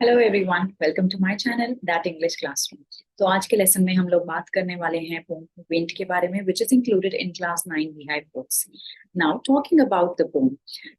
Hello everyone, welcome to my channel that English classroom. तो आज के लेसन में हम लोग बात करने वाले हैं पोम विंड के बारे में, which is included in class 9 Beehive books. Now talking about the pome,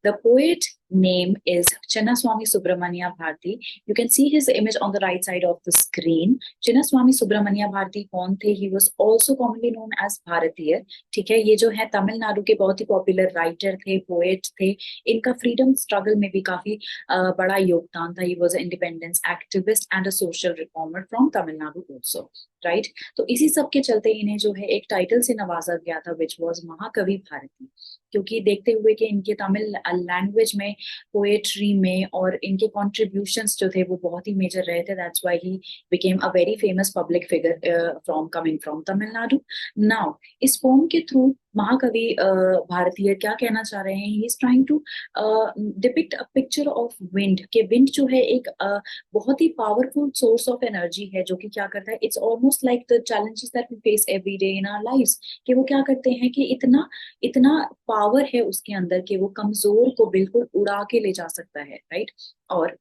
the poet name is Chinnaswamy Subramania Bharati. You can see his image on the right side of the screen. Chinnaswamy Subramania Bharati कौन थे? He was also commonly known as भारतीय। ठीक है, ये जो है तमिलनाडु के बहुत ही पॉपुलर राइटर थे, पोएट थे। इनका फ्रीडम स्ट्रगल में भी काफी बड़ा योगदान था। He was independence activist and a social reformer from Tamil Nadu also, right. तो इसी सब के चलते इन्हें जो है एक टाइटल से नवाजा गया था, विच वॉज महाकवि भारती। क्योंकि देखते हुए कि इनके तमिल लैंग्वेज में, पोएट्री में और इनके कॉन्ट्रीब्यूशंस जो थे वो बहुत ही मेजर रहे थे, that's why he became a very famous public figure from coming from Tamil Nadu. Now इस पोम के थ्रू महाकवि भारतीय क्या कहना चाह रहे हैं? He is trying to depict a picture of wind. के विंड जो है एक बहुत ही पावरफुल सोर्स ऑफ एनर्जी है, जो कि क्या करता है, it's almost like the challenges that we face every day in our lives. कि वो क्या करते हैं कि इतना इतना पावर है उसके अंदर कि वो कमजोर को बिल्कुल उड़ा के ले जा सकता है, राइट। और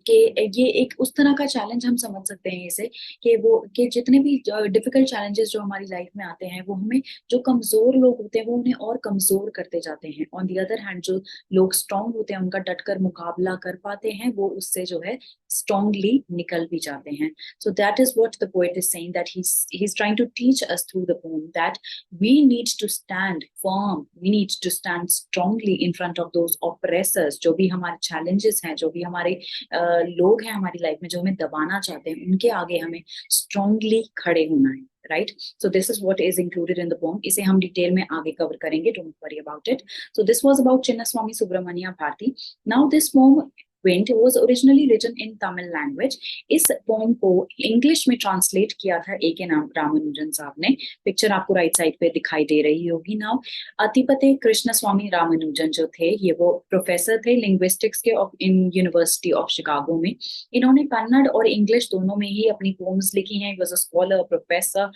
कि ये एक उस तरह का चैलेंज हम समझ सकते हैं इसे, कि वो कि जितने भी डिफिकल्ट चैलेंजेस जो हमारी लाइफ में आते हैं, वो हमें, जो कमजोर लोग होते हैं वो उन्हें और कमजोर करते जाते हैं। ऑन द अदर हैंड जो लोग स्ट्रांग होते हैं, उनका डटकर मुकाबला कर पाते हैं, वो उससे जो है स्ट्रांगली निकल भी जाते हैं। So that is what the poet is saying, that he is trying to teach us through the poem that we need to stand firm, we need to stand strongly in front of those oppressors। जो भी हमारे challenges हैं, जो भी हमारे लोग हैं हमारी लाइफ में जो हमें दबाना चाहते हैं, उनके आगे हमें स्ट्रांगली खड़े होना है, right. So this is what is included in the poem. इसे हम डिटेल में आगे कवर करेंगे, don't worry about it. So this was about Chinnaswamy Subramanya Bharati. Now this poem Wind was originally written in Tamil language। इस पोम को इंग्लिश में translate किया था ए के नाम रामानुजन साहब ने। पिक्चर आपको राइट साइड पे दिखाई दे रही होगी। नाउ अतिपते कृष्ण स्वामी रामानुजन जो थे, ये वो प्रोफेसर थे लिंग्विस्टिक्स के इन यूनिवर्सिटी ऑफ शिकागो में। इन्होंने कन्नड़ और इंग्लिश दोनों में ही अपनी पोम्स लिखी हैं। वॉज अ स्कॉलर, प्रोफेसर,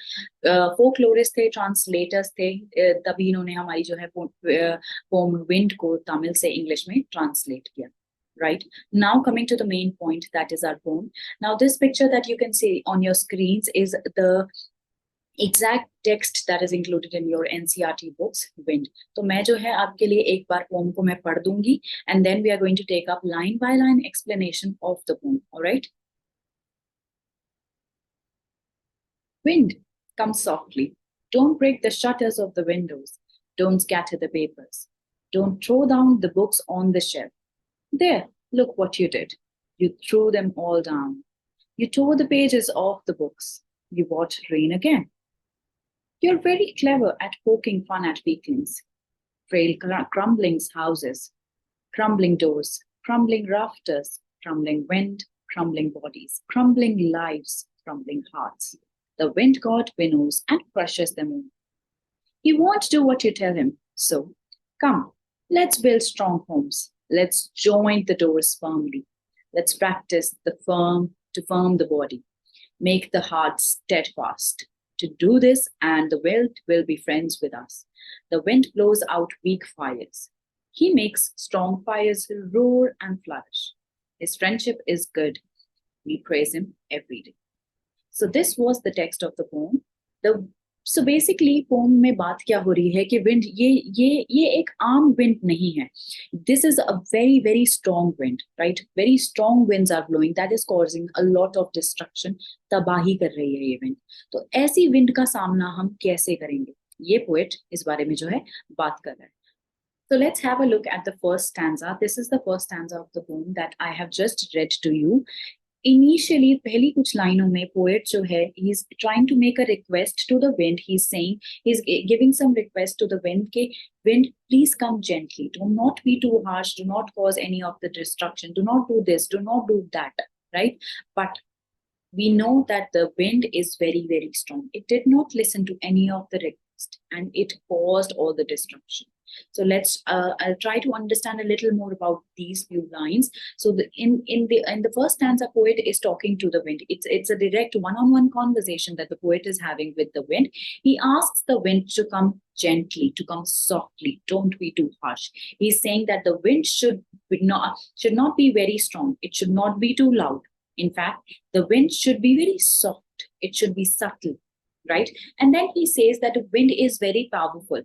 फोकलोरिस्ट थे, ट्रांसलेटर्स थे। तभी इन्होंने हमारी जो है पोम विंड को तमिल से इंग्लिश में ट्रांसलेट किया, right? Now coming to the main point, that is our poem. Now this picture that you can see on your screens is the exact text that is included in your NCERT books, Wind। तो मैं जो है आपके लिए एक बार poem को मैं पढ़ दूंगी, and then we are going to take up line by line explanation of the poem, all right? Wind, come softly. Don't break the shutters of the windows. Don't scatter the papers. Don't throw down the books on the shelf. There, look what you did. You threw them all down. You tore the pages off the books. You watched rain again. You're very clever at poking fun at weaklings. Frail crumbling houses, crumbling doors, crumbling rafters, crumbling wind, crumbling bodies, crumbling lives, crumbling hearts. The wind god winnows and crushes them all. He won't do what you tell him. So, come, let's build strong homes. Let's join the doors firmly. Let's practice the firm the body. Make the heart steadfast. To do this, and the wind will be friends with us. The wind blows out weak fires. He makes strong fires roar and flourish. His friendship is good. We praise him every day. So this was the text of the poem. So basically poem में बात क्या हो रही है कि wind, ये एक आम विंड नहीं है। This is a very very strong wind, right. Very strong winds are blowing, that is causing a lot of destruction. तबाही कर रही है ये विंड। तो ऐसी विंड का सामना हम कैसे करेंगे, ये पोएट इस बारे में जो है बात कर रहा है। So let's have a look at the first stanza. This is the first stanza of the poem that I have just read to you. Initially पहली कुछ लाइनों में पोएट जो है, he is trying to make a request to the wind. He is saying, he is giving some request to the wind के wind please come gently, do not be too harsh, do not cause any of the destruction, do not do this, do not do that, right. But we know that the wind is very very strong. It did not listen to any of the request and it caused all the destruction. So I'll try to understand a little more about these few lines. So in the first stanza, poet is talking to the wind. It's a direct one-on-one conversation that the poet is having with the wind. He asks the wind to come gently, to come softly. Don't be too harsh. He's saying that the wind should not be very strong. It should not be too loud. In fact, the wind should be very soft. It should be subtle, right? And then he says that the wind is very powerful.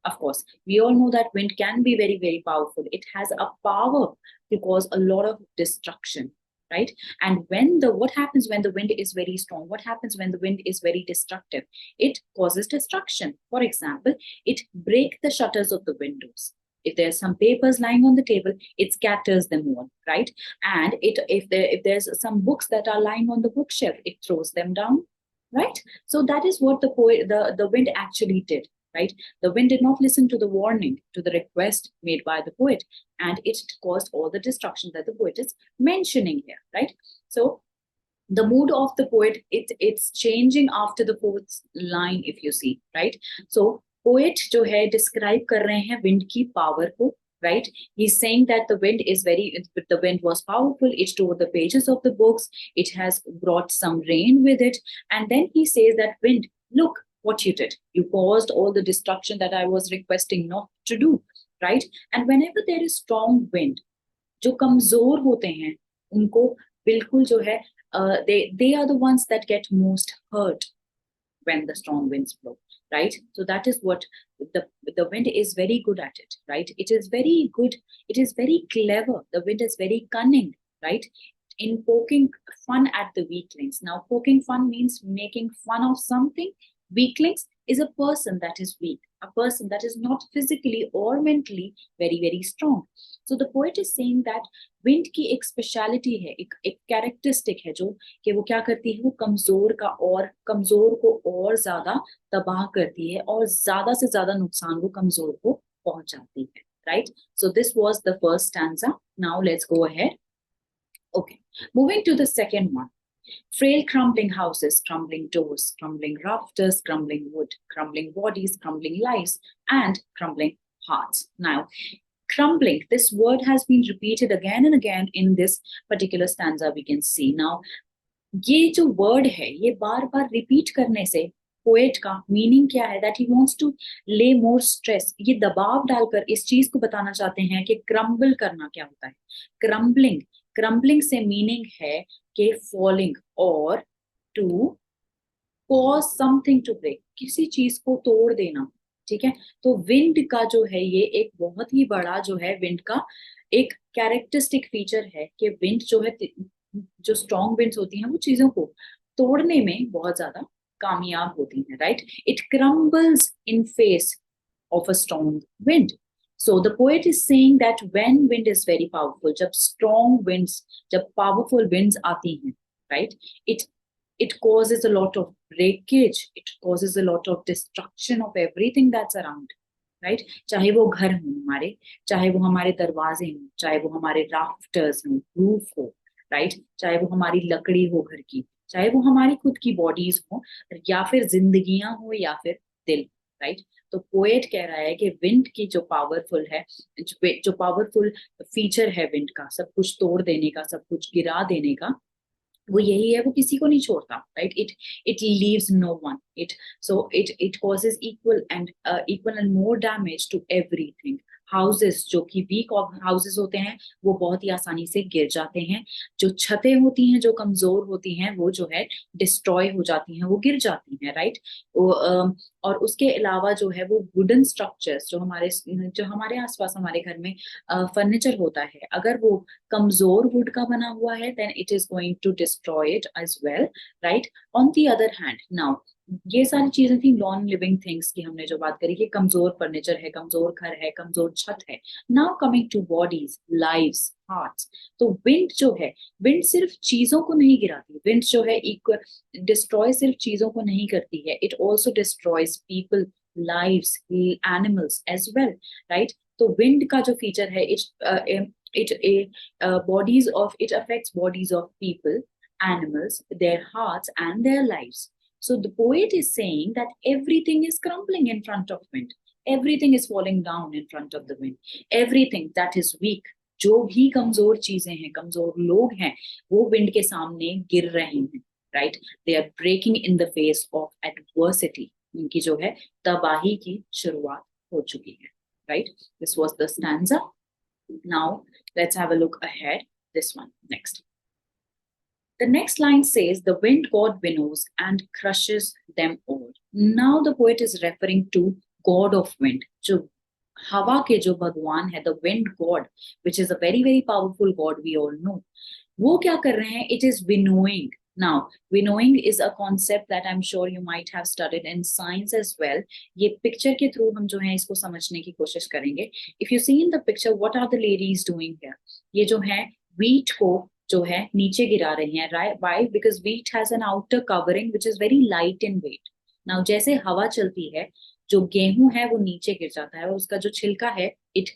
Of course, we all know that wind can be very, very powerful. It has a power to cause a lot of destruction, right? And what happens when the wind is very strong? What happens when the wind is very destructive? It causes destruction. For example, it breaks the shutters of the windows. If there's some papers lying on the table, it scatters them all, right? And if there's some books that are lying on the bookshelf, it throws them down, right? So that is what the wind actually did, right? The wind did not listen to the warning, to the request made by the poet, and it caused all the destruction that the poet is mentioning here, right? So the mood of the poet, it's changing after the poet's line, if you see, right? So poet जो है describe कर रहे हैं wind की power को, right? He's saying that the wind was powerful. It tore the pages of the books. It has brought some rain with it. And then he says that wind, look what you did. You caused all the destruction that I was requesting not to do, right? And whenever there is strong wind, जो कमजोर होते हैं, उनको बिल्कुल जो है, they are the ones that get most hurt when the strong winds blow, right? So that is what the wind is very good at it, right? It is very good. It is very clever. The wind is very cunning, right? In poking fun at the weaklings. Now, poking fun means making fun of something. Weaklings is a person that is weak, a person that is not physically or mentally very, very strong. So the poet is saying that wind की एक speciality है, एक characteristic है जो कि वो क्या करती है, वो कमजोर को और ज्यादा तबाह करती है और ज्यादा से ज्यादा नुकसान वो कमजोर को पहुंचाती है, right? So this was the first stanza. Now let's go ahead. Okay, moving to the second one. Frail crumbling houses, crumbling doors, crumbling rafters, crumbling wood, crumbling bodies, crumbling lives, and crumbling hearts. Now, crumbling, this word has been repeated again and again in this particular stanza, we can see. Now, ये जो word है, ये बार बार repeat करने से poet का meaning क्या है, that he wants to ले मोर स्ट्रेस, ये दबाव डालकर इस चीज को बताना चाहते हैं कि क्रम्बल करना क्या होता है. क्रम्बलिंग से मीनिंग है कि फॉलिंग और to cause something to break, किसी चीज को तोड़ देना, ठीक है? तो विंड का जो है ये एक बहुत ही बड़ा जो है विंड का एक कैरेक्टरिस्टिक फीचर है कि विंड जो है, जो स्ट्रॉन्ग विंड्स होती हैं वो चीजों को तोड़ने में बहुत ज्यादा कामयाब होती हैं, right? It crumbles in face of a strong wind. So the poet is saying that when wind is very powerful, जब strong winds, जब powerful winds आती हैं, right? It causes a lot of breakage. It causes a lot of destruction of everything that's around, right? चाहे वो घर हो हमारे, चाहे वो हमारे दरवाजे हो, चाहे वो हमारे राफ्टर्स हो, रूफ हो, right? चाहे वो हमारी लकड़ी हो घर की, चाहे वो हमारी खुद की बॉडीज हो, या फिर जिंदगियां हो, या फिर दिल, राइट? तो पोएट कह रहा है कि विंड की जो पावरफुल है, जो पावरफुल फीचर है विंड का, सब कुछ तोड़ देने का, सब कुछ गिरा देने का, वो यही है, वो किसी को नहीं छोड़ता, right? It leaves no one. It causes equal and more damage to everything. Houses जो कि वीक हाउसेस होते हैं वो बहुत ही आसानी से गिर जाते हैं. जो छतें होती हैं जो कमजोर होती हैं वो जो है डिस्ट्रॉय हो जाती हैं, वो गिर जाती हैं, राइट? और उसके अलावा जो है वो वुडन स्ट्रक्चर्स जो हमारे आसपास हमारे घर में फर्नीचर होता है, अगर वो कमजोर वुड का बना हुआ है then it is going to destroy it as well, right? On the other hand, now ये सारी चीजें थी नॉन लिविंग थिंग्स की, हमने जो बात करी कि कमजोर फर्नीचर है, कमजोर घर है, कमजोर छत है. Now coming two bodies, lives, hearts. तो विंड जो है, विंड सिर्फ चीजों को नहीं गिराती, विंड जो है डिस्ट्रॉय सिर्फ चीजों को नहीं करती है, it also destroys people, lives, animals as well, right? तो विंड का जो फीचर है, it affects bodies of people, animals, their hearts and their lives. So the poet is saying that everything is crumbling in front of wind. Everything is falling down in front of the wind. Everything that is weak, जो भी कमजोर चीजें हैं, कमजोर लोग हैं, वो wind के सामने गिर रहे हैं, right? They are breaking in the face of adversity. उनकी जो है तबाही की शुरुआत हो चुकी है, right? This was the stanza. Now let's have a look ahead. This one next. The next line says, the wind god winnows and crushes them all. Now the poet is referring to god of wind, जो हवा के जो भगवान है, the wind god, which is a very very powerful god, we all know. वो क्या कर रहे हैं? It is winnowing. Now, winnowing is a concept that I'm sure you might have studied in science as well. ये picture के through हम जो है इसको समझने की कोशिश करेंगे. If you see in the picture, what are the ladies doing here? ये जो है wheat को जो है नीचे गिरा रही हैं, right? Why? Because wheat has an outer covering which is very light in weight. Now, जैसे हवा चलती है, जो गेहूं है वो नीचे गिर जाता है और उसका जो छिलका है, it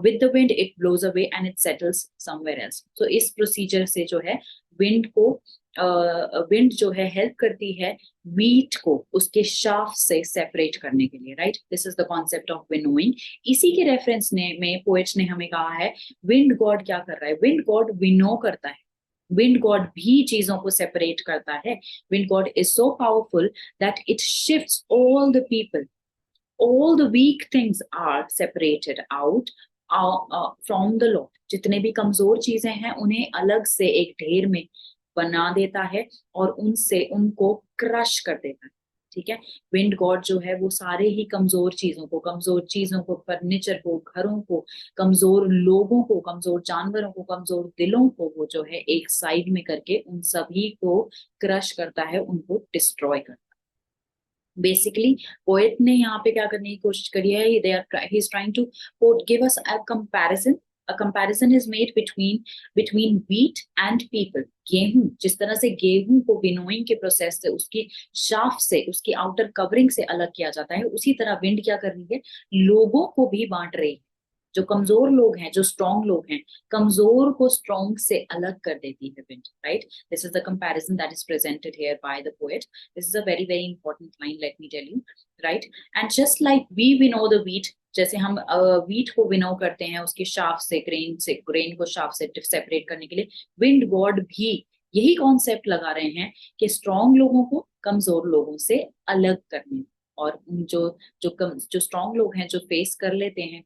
with the wind it blows away and it settles somewhere else. So इस procedure से जो है wind को विंड जो है हेल्प करती है वीट को उसके शाफ्ट से सेपरेट करने के लिए, right? This is the concept of winnowing. इसी के रेफरेंस में पोएट्स ने हमें कहा है विंड गॉड क्या कर रहा है? विंड गॉड विनो करता है. विंड गॉड भी चीजों को सेपरेट करता है. Wind God is so powerful that it shifts all the people. All the weak things are separated out from the lot. जितने भी कमजोर चीजें हैं उन्हें अलग से एक ढेर में बना देता है और उनसे उनको क्रश कर देता है, ठीक है? विंड गॉड जो है वो सारे ही कमजोर चीजों को, फर्नीचर को, घरों को, कमजोर लोगों को, कमजोर जानवरों को, कमजोर दिलों को वो जो है एक साइड में करके उन सभी को क्रश करता है, उनको डिस्ट्रॉय करता है. बेसिकली पोएट ने यहाँ पे क्या करने की कोशिश करी है? he is trying to give us a comparison. A comparison is made between wheat and people. गेहूं, जिस तरह से गेहूं को विनोइंग के प्रोसेस से उसकी शाफ्ट से, उसकी आउटर कवरिंग से अलग किया जाता है, उसी तरह विंड क्या कर रही है? लोगों को भी बांट रही है. जो कमजोर लोग हैं, जो स्ट्रॉन्ग लोग हैं, कमजोर को स्ट्रॉन्ग से अलग कर देती है wind, right? This is the comparison that is presented here by the poet. This is a very very important line, let me tell you, right? And just like we winnow the wheat, जैसे हम wheat को विनो करते हैं उसके shaft से, grain को shaft से separate करने के लिए, विंड गॉड भी यही कॉन्सेप्ट लगा रहे हैं कि स्ट्रॉन्ग लोगों को कमजोर लोगों से अलग करने. और जो स्ट्रॉन्ग लोग हैं, जो फेस कर लेते हैं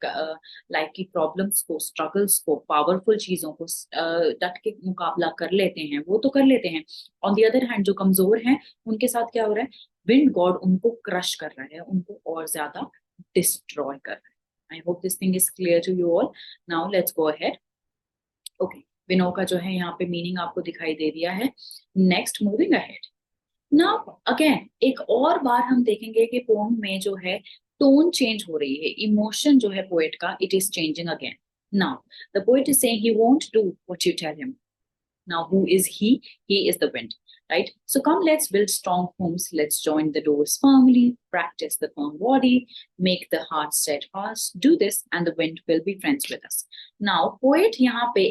लाइफ की प्रॉब्लम्स को, स्ट्रगल्स को, पावरफुल चीजों को डट के मुकाबला कर लेते हैं, वो तो कर लेते हैं. ऑन द अदर हैंड जो कमजोर हैं उनके साथ क्या हो रहा है? विंड गॉड उनको क्रश कर रहा है, उनको और ज्यादा डिस्ट्रॉय कर रहा है. I hope this thing is clear to you all. Now let's go ahead. Okay, winnow का जो है यहाँ पे मीनिंग आपको दिखाई दे दिया है. Next, moving ahead. Now again एक और बार हम देखेंगे कि पोम में जो है टोन चेंज हो रही है, इमोशन जो है पोएट का, it is changing again. Now the poet is saying he won't do what you tell him. Now, who is he? He is the wind, right? So come, let's build strong homes. Let's join the doors firmly, practice the firm body, make the heart steadfast. Do this and the wind will be friends with us. Now, poet यहाँ पे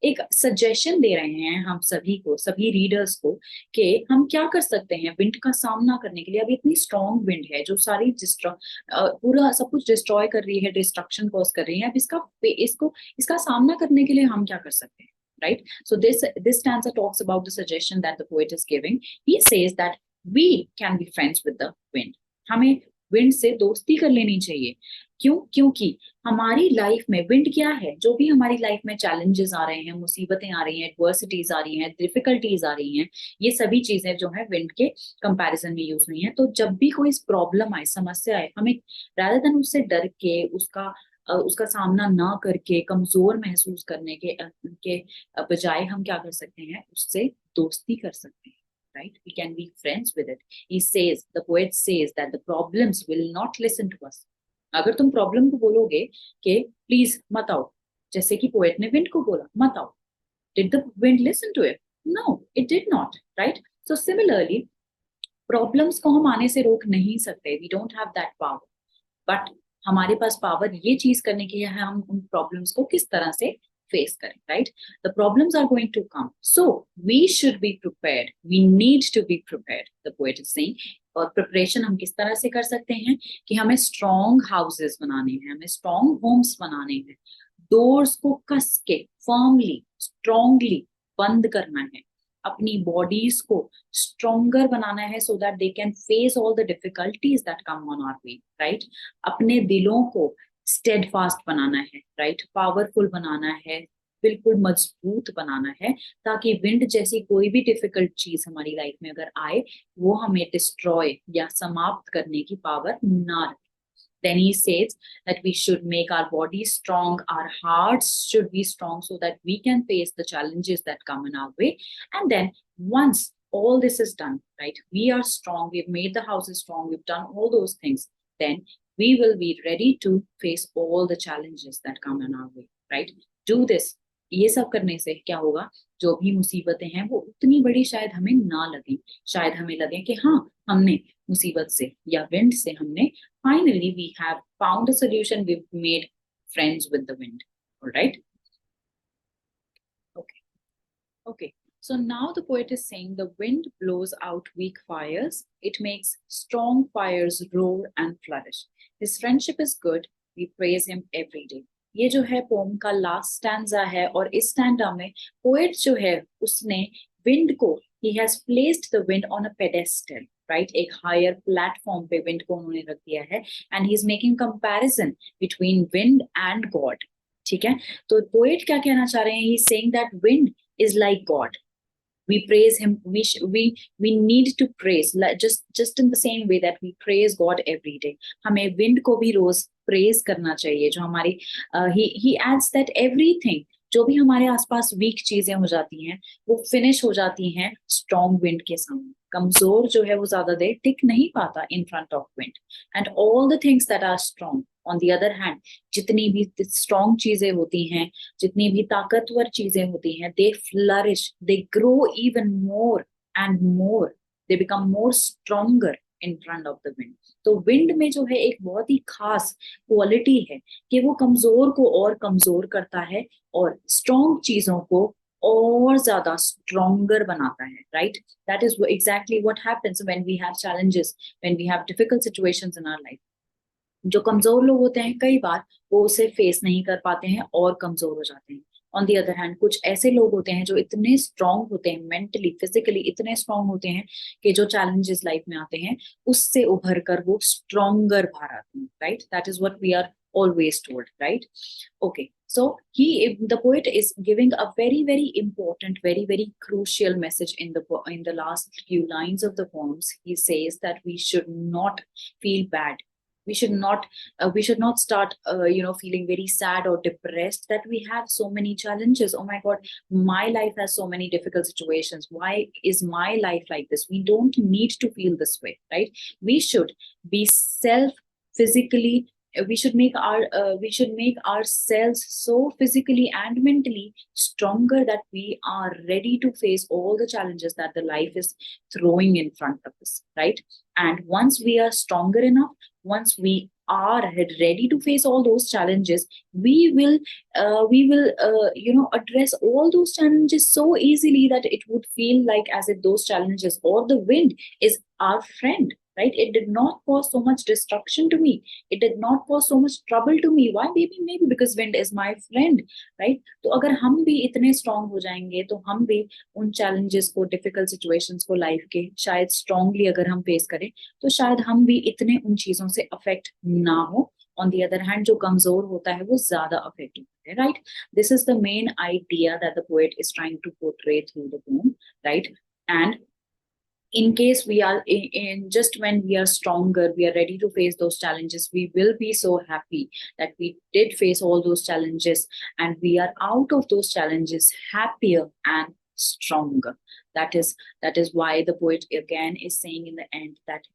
एक suggestion दे रहे हैं हम सभी को, सभी readers को, कि हम क्या कर सकते हैं विंड का सामना करने के लिए. अब इतनी strong wind है जो सारी पूरा सब कुछ destroy कर रही है, destruction cause कर रही है. अब इसका सामना करने के लिए हम क्या कर सकते हैं? Right? So this stanza talks about the suggestion that the poet is giving. He says that we can be friends with the wind. हमें विंड से दोस्ती कर लेनी चाहिए. क्यों? क्योंकि हमारी लाइफ में विंड क्या है? जो भी हमारी लाइफ में चैलेंजेस आ रहे हैं, मुसीबतें आ रही हैं, एडवर्सिटीज आ रही हैं, डिफिकल्टीज आ रही हैं, ये सभी चीजें जो है विंड के कंपैरिजन में यूज हुई हैं. तो जब भी कोई प्रॉब्लम आए, समस्या आए, हमें rather than उससे डर के उसका सामना ना करके कमजोर महसूस करने के बजाय हम क्या कर सकते हैं? उससे दोस्ती कर सकते हैं, right? We can be friends with it. The poet says that the problems will not listen to us. अगर तुम प्रॉब्लम को बोलोगे कि प्लीज मत आओ, जैसे कि पोएट ने विंड को बोला मत आओ, did the wind listen to it? No, it did not, right? So similarly, problems को हम आने से रोक नहीं सकते. We don't have that power. But हमारे पास पावर ये चीज करने की है, हम उन प्रॉब्लम्स को किस तरह से फेस करें, right? The problems are going to come, so we should be prepared. We need to be prepared, the poet is saying. और प्रिपरेशन हम किस तरह से कर सकते हैं कि हमें स्ट्रॉन्ग हाउसेस बनाने हैं, हमें स्ट्रॉन्ग होम्स बनाने हैं, डोर्स को कस के फर्मली स्ट्रॉन्गली बंद करना है, अपनी बॉडीज को स्ट्रॉन्गर बनाना है so that they can face all the difficulties that come on our way, right. अपने दिलों को स्टेडफास्ट बनाना है, राइट, पावरफुल बनाना है, बिल्कुल मजबूत बनाना है, ताकि विंड जैसी कोई भी डिफिकल्ट चीज हमारी लाइफ में अगर आए वो हमें डिस्ट्रॉय या समाप्त करने की पावर ना रखे। Then he says that we should make our bodies strong, our hearts should be strong so that we can face the challenges that come in our way. And then once all this is done, right, we are strong, we've made the houses strong, we've done all those things, then we will be ready to face all the challenges that come in our way, right? Do this. ये सब करने से क्या होगा, जो भी मुसीबतें हैं वो उतनी बड़ी शायद हमें ना लगे, शायद हमें लगे कि हाँ हमने मुसीबत से या विंड से हमने finally we have found a solution, we've made friends with the wind. All right, okay, so now the poet is saying the wind blows out weak fires, it makes strong fires roar and flourish, his friendship is good, we praise him every day. ये जो है pome का last stanza है, और इस stanza में poet जो है उसने विंड को, he has placed the wind on a pedestal, right, एक हायर प्लेटफॉर्म पे विंड को उन्होंने रख दिया है, and he is making comparison between wind and God, ठीक है। तो पोएट क्या कहना चाह रहे हैं, he is saying that wind is like God, we praise him, we need to praise, just in the same way that we praise God every day, हमें wind को भी रोज praise करना चाहिए, जो हमारी he adds that everything, जो भी हमारे आसपास वीक चीजें हो जाती हैं वो फिनिश हो जाती हैं स्ट्रॉन्ग विंड के सामने, कमजोर जो है वो ज्यादा देर टिक नहीं पाता in front of wind, and all the things that are strong on the other hand, जितनी भी स्ट्रॉन्ग चीजें होती हैं, जितनी भी ताकतवर चीजें होती हैं, they flourish, they grow even more and more, they become more stronger in front of the wind. तो विंड में जो है एक बहुत ही खास क्वालिटी है कि वो कमजोर को और कमजोर करता है और स्ट्रॉन्ग चीजों को और ज्यादा स्ट्रॉन्गर बनाता है, right. That is exactly what happens when we have challenges, when we have difficult situations in our life. जो कमजोर लोग होते हैं कई बार वो उसे फेस नहीं कर पाते हैं और कमजोर हो जाते हैं। ऑन दी अदर हैंड कुछ ऐसे लोग होते हैं जो इतने स्ट्रांग होते हैं, मेंटली फिजिकली इतने स्ट्रांग होते हैं कि जो चैलेंजेस लाइफ में आते हैं उससे उभर कर वो स्ट्रॉन्गर बाहर आते हैं, right. That is what we are always told, right? Okay, so the poet is giving a very important, very crucial message in the last few lines of the poems. He says that we should not feel bad, we should not start feeling very sad or depressed that we have so many challenges. Oh my god, my life has so many difficult situations, why is my life like this? We don't need to feel this way, right? We should be physically, we should make ourselves so physically and mentally stronger that we are ready to face all the challenges that the life is throwing in front of us, right? And once we are stronger enough, once we are ready to face all those challenges, we will address all those challenges so easily that it would feel like as if those challenges or the wind is our friend, right? It did not cause so much destruction to me, it did not cause so much trouble to me. Why? Maybe because wind is my friend, right? तो अगर हम भी इतने strong हो जाएंगे तो हम भी उन चैलेंजेस को, डिफिकल्ट सिचुएशंस को लाइफ के शायद स्ट्रांगली अगर हम फेस करें तो शायद हम भी इतने उन चीजों से अफेक्ट ना हो। ऑन दी अदर हैंड जो कमजोर होता है वो ज्यादा अफेक्ट होता है, right. This is the main idea that the poet is trying to portray through the poem, right. And in case we are in just when we are stronger, we are ready to face those challenges, we will be so happy that we did face all those challenges and we are out of those challenges happier and stronger. That is why the poet again is saying in the end that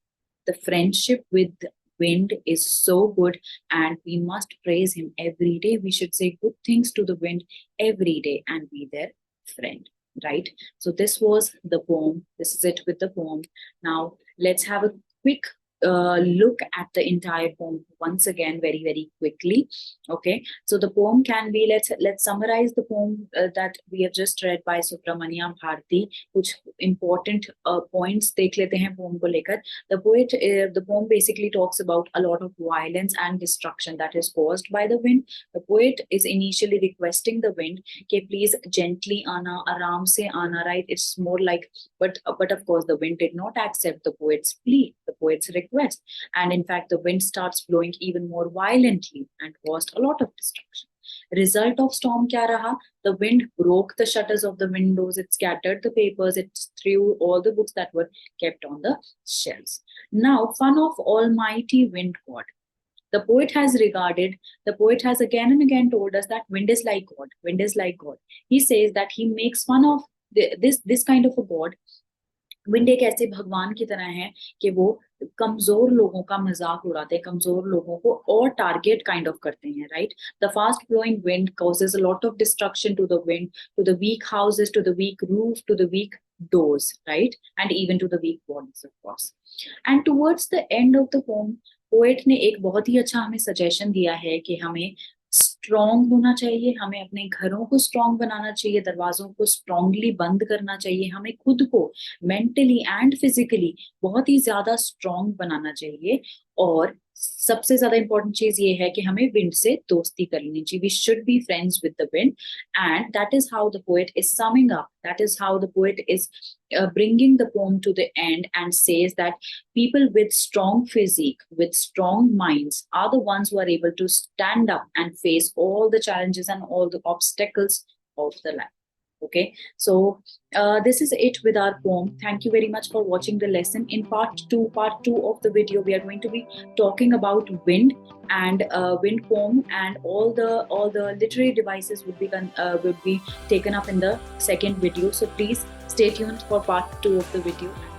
the friendship with wind is so good and we must praise him every day. We should say good things to the wind every day and be their friend, right? So this was the poem. This is it with the poem. Now let's have a quick look at the entire poem once again very quickly. Okay, so the poem can be, let's summarize the poem that we have just read by Subramania Bharti. कुछ important points देख लेते हैं poem को लेकर. The poem basically talks about a lot of violence and destruction that is caused by the wind. The poet is initially requesting the wind कि please gently आना, आराम से आना, right? It's more like, but of course the wind did not accept the poet's plea, the poet's request, and in fact the wind starts blowing even more violently and caused a lot of destruction. Result of storm kya raha? The wind broke the shutters of the windows, it scattered the papers, it threw all the books that were kept on the shelves. Now, fun of almighty wind god. The poet has again and again told us that wind is like God. Wind is like God. He says that he makes fun of this kind of a God. Wind एक ऐसे भगवान की तरह है कि वो कमजोर लोगों का मजाक उड़ाते हैं, कमजोर लोगों को और टारगेट काइंड ऑफ करते हैं, right? The fast blowing wind causes a lot of destruction to the wind, to the weak houses, to the weak roof, to the weak doors, right? And even to the weak bodies, of course. And towards the end of the poem, poet ने एक बहुत ही अच्छा हमें suggestion दिया है कि हमें strong होना चाहिए, हमें अपने घरों को स्ट्रॉन्ग बनाना चाहिए, दरवाजों को स्ट्रॉन्गली बंद करना चाहिए, हमें खुद को मेंटली एंड फिजिकली बहुत ही ज्यादा स्ट्रॉन्ग बनाना चाहिए. और सबसे ज्यादा इंपॉर्टेंट चीज ये है कि हमें विंड से दोस्ती करनी चाहिए. We should be friends with the wind, and that is how the poet is summing up, that is how the poet is bringing the poem to the end and says that people with strong physique, with strong minds, are the ones who are able to stand up and face all the challenges and all the obstacles of the life. Okay, so this is it with our poem. Thank you very much for watching the lesson. In part two of the video, we are going to be talking about wind and wind poem, and all the literary devices would be taken up in the second video. So please stay tuned for part 2 of the video.